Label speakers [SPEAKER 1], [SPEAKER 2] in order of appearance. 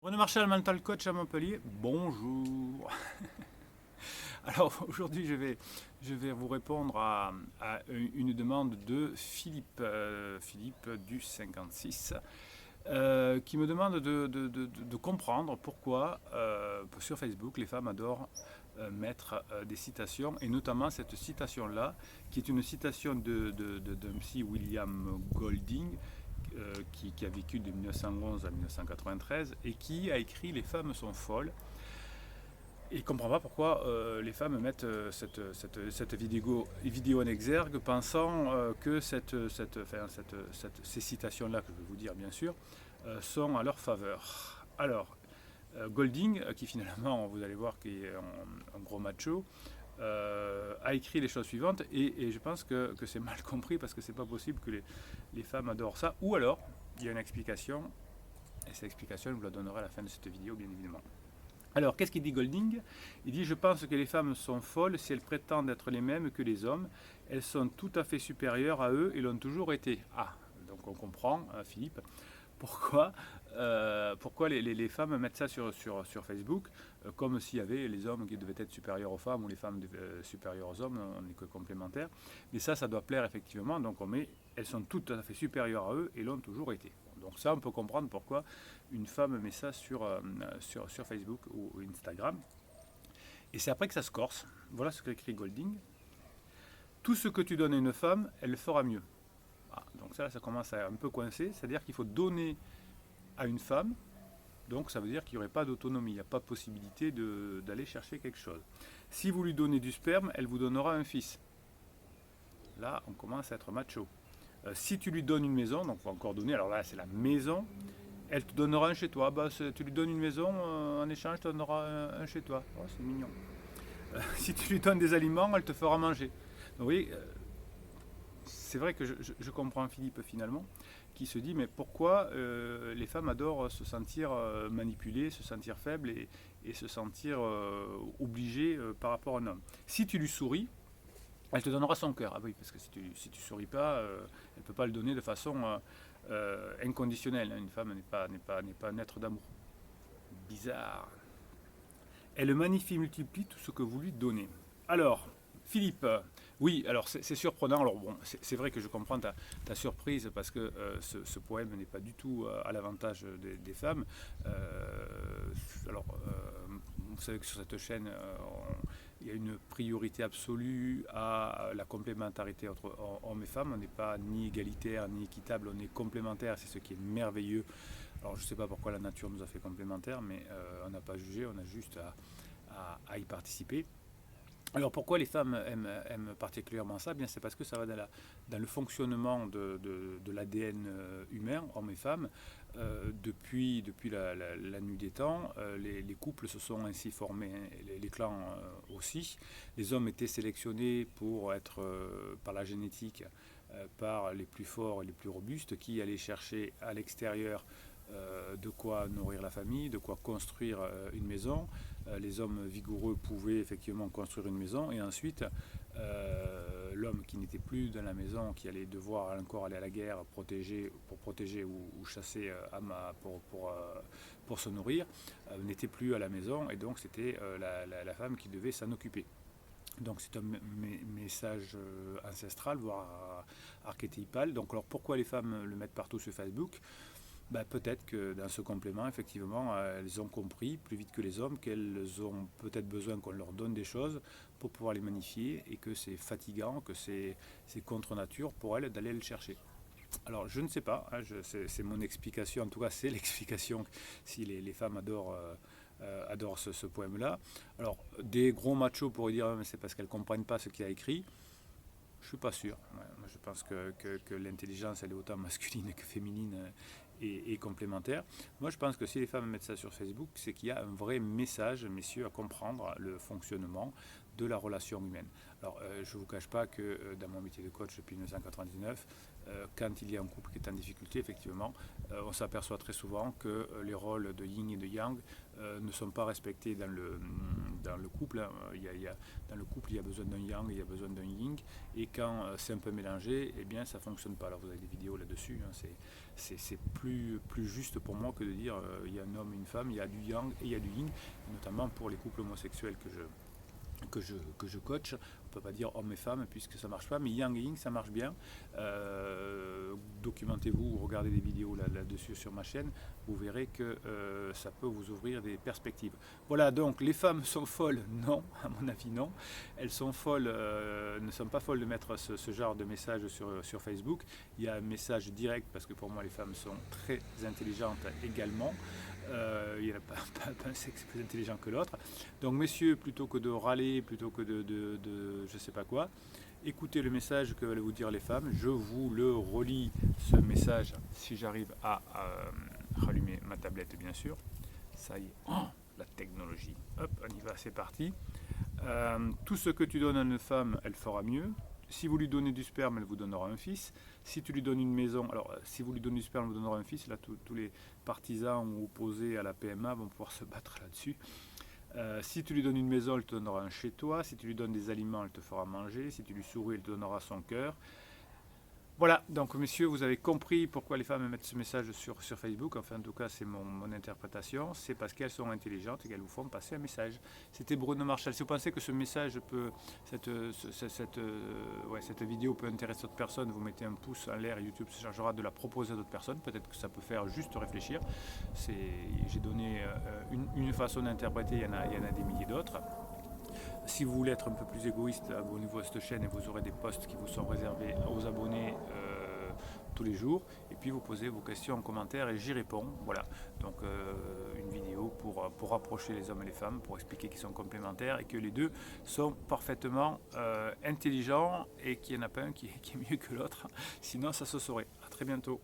[SPEAKER 1] René Marchal, mental coach à Montpellier. Bonjour. Alors aujourd'hui, je vais vous répondre à une demande de Philippe, Philippe du 56, qui me demande de comprendre pourquoi sur Facebook les femmes adorent mettre des citations, et notamment cette citation-là, qui est une citation d'un psy William Golding, qui a vécu de 1911 à 1993 et qui a écrit «Les femmes sont folles». Et il ne comprend pas pourquoi les femmes mettent cette vidéo en exergue, pensant que ces citations-là, que je vais vous dire bien sûr, sont à leur faveur. Alors, Golding, qui finalement, vous allez voir, qui est un gros macho, a écrit les choses suivantes, et je pense que c'est mal compris, parce que c'est pas possible que les femmes adorent ça. Ou alors, il y a une explication, et cette explication, je vous la donnerai à la fin de cette vidéo, bien évidemment. Alors, qu'est-ce qu'il dit Golding? Il dit: je pense que les femmes sont folles si elles prétendent être les mêmes que les hommes. Elles sont tout à fait supérieures à eux et l'ont toujours été. Ah, donc on comprend, Philippe, pourquoi les femmes mettent ça sur Facebook, comme s'il y avait les hommes qui devaient être supérieurs aux femmes ou les femmes supérieures aux hommes, on n'est que complémentaires. Mais ça doit plaire effectivement, donc on met elles sont tout à fait supérieures à eux et l'ont toujours été. Donc ça, on peut comprendre pourquoi une femme met ça sur Facebook ou Instagram. Et c'est après que ça se corse. Voilà ce qu'écrit Golding. Tout ce que tu donnes à une femme, elle le fera mieux. Ah, donc ça commence à un peu coincer, c'est-à-dire qu'il faut donner à une femme, donc ça veut dire qu'il n'y aurait pas d'autonomie, il n'y a pas de possibilité d'aller chercher quelque chose. Si vous lui donnez du sperme, elle vous donnera un fils. Là, on commence à être macho. Si tu lui donnes une maison, donc il faut encore donner, alors là c'est la maison, elle te donnera un chez toi. Bah, tu lui donnes une maison, en échange, elle te donnera un chez toi. Oh, c'est mignon. Si tu lui donnes des aliments, elle te fera manger. Donc, vous voyez, c'est vrai que je comprends Philippe finalement, qui se dit: mais pourquoi les femmes adorent se sentir manipulées, se sentir faibles et se sentir obligées par rapport à un homme. Si tu lui souris, elle te donnera son cœur. Ah oui, parce que si tu souris pas, elle ne peut pas le donner de façon inconditionnelle. Une femme n'est pas un être d'amour. Bizarre. Elle multiplie tout ce que vous lui donnez. Alors, Philippe, oui, alors c'est surprenant. Alors bon, c'est vrai que je comprends ta surprise, parce que ce poème n'est pas du tout à l'avantage des femmes. Vous savez que sur cette chaîne, il y a une priorité absolue à la complémentarité entre hommes et femmes. On n'est pas ni égalitaire ni équitable, on est complémentaire, c'est ce qui est merveilleux. Alors je ne sais pas pourquoi la nature nous a fait complémentaires, mais on n'a pas jugé, on a juste à y participer. Alors pourquoi les femmes aiment particulièrement ça? Bien, c'est parce que ça va dans le fonctionnement de l'ADN humain, hommes et femmes. Depuis la nuit des temps, les couples se sont ainsi formés, hein, les clans aussi. Les hommes étaient sélectionnés pour être, par la génétique, par les plus forts et les plus robustes, qui allaient chercher à l'extérieur de quoi nourrir la famille, de quoi construire une maison. Les hommes vigoureux pouvaient effectivement construire une maison, et ensuite l'homme qui n'était plus dans la maison, qui allait devoir encore aller à la guerre pour protéger ou chasser pour se nourrir, n'était plus à la maison, et donc c'était la femme qui devait s'en occuper. Donc c'est un message ancestral, voire archétypal. Donc alors pourquoi les femmes le mettent partout sur Facebook? Ben, peut-être que dans ce complément, effectivement, elles ont compris plus vite que les hommes qu'elles ont peut-être besoin qu'on leur donne des choses pour pouvoir les magnifier, et que c'est fatigant, que c'est contre nature pour elles d'aller le chercher. Alors je ne sais pas, hein, c'est mon explication, en tout cas c'est l'explication si les femmes adorent ce poème-là. Alors des gros machos pourraient dire: mais c'est parce qu'elles ne comprennent pas ce qu'il a écrit. Je ne suis pas sûr. Ouais, moi je pense que l'intelligence, elle est autant masculine que féminine, et complémentaire. Moi je pense que si les femmes mettent ça sur Facebook, c'est qu'il y a un vrai message, messieurs, à comprendre le fonctionnement de la relation humaine. Alors je ne vous cache pas que dans mon métier de coach depuis 1999, quand il y a un couple qui est en difficulté, effectivement, on s'aperçoit très souvent que les rôles de yin et de yang ne sont pas respectés dans le couple. Dans le couple, il y a besoin d'un yang, il y a besoin d'un yin, et quand c'est un peu mélangé, eh bien, ça ne fonctionne pas. Alors, vous avez des vidéos là-dessus, hein, c'est plus juste pour moi que de dire il y a un homme et une femme, il y a du yang et il y a du yin, notamment pour les couples homosexuels que je coach. On ne peut pas dire homme et femme puisque ça ne marche pas, mais yang et yin ça marche bien. Documentez-vous, regardez des vidéos là-dessus sur ma chaîne, vous verrez que ça peut vous ouvrir des perspectives. Voilà, donc les femmes sont folles? Non, à mon avis non. Elles sont folles, ne sont pas folles de mettre ce genre de message sur Facebook. Il y a un message direct parce que pour moi les femmes sont très intelligentes également. Il n'y en a pas un sexe plus intelligent que l'autre. Donc messieurs, plutôt que de râler, plutôt que de je sais pas quoi, écoutez le message que veulent vous dire les femmes. Je vous le relis, ce message, si j'arrive à rallumer ma tablette bien sûr. Ça y est, la technologie. Hop, on y va, c'est parti. Tout ce que tu donnes à une femme, elle fera mieux. Si vous lui donnez du sperme, elle vous donnera un fils. Si tu lui donnes une maison, alors si vous lui donnez du sperme, elle vous donnera un fils. Là, tous les partisans ou opposés à la PMA vont pouvoir se battre là-dessus. Si tu lui donnes une maison, elle te donnera un chez toi. Si tu lui donnes des aliments, elle te fera manger. Si tu lui souris, elle te donnera son cœur. Voilà, donc messieurs, vous avez compris pourquoi les femmes mettent ce message sur Facebook. Enfin, en tout cas, c'est mon interprétation. C'est parce qu'elles sont intelligentes et qu'elles vous font passer un message. C'était Bruno Marchal. Si vous pensez que ce message peut, cette vidéo peut intéresser d'autres personnes, vous mettez un pouce en l'air et YouTube se chargera de la proposer à d'autres personnes. Peut-être que ça peut faire juste réfléchir. J'ai donné une façon d'interpréter, il y en a des milliers d'autres. Si vous voulez être un peu plus égoïste, abonnez-vous à cette chaîne et vous aurez des posts qui vous sont réservés aux abonnés tous les jours. Et puis vous posez vos questions en commentaire et j'y réponds. Voilà, donc une vidéo pour rapprocher les hommes et les femmes, pour expliquer qu'ils sont complémentaires et que les deux sont parfaitement intelligents et qu'il n'y en a pas un qui est mieux que l'autre. Sinon ça se saurait. À très bientôt.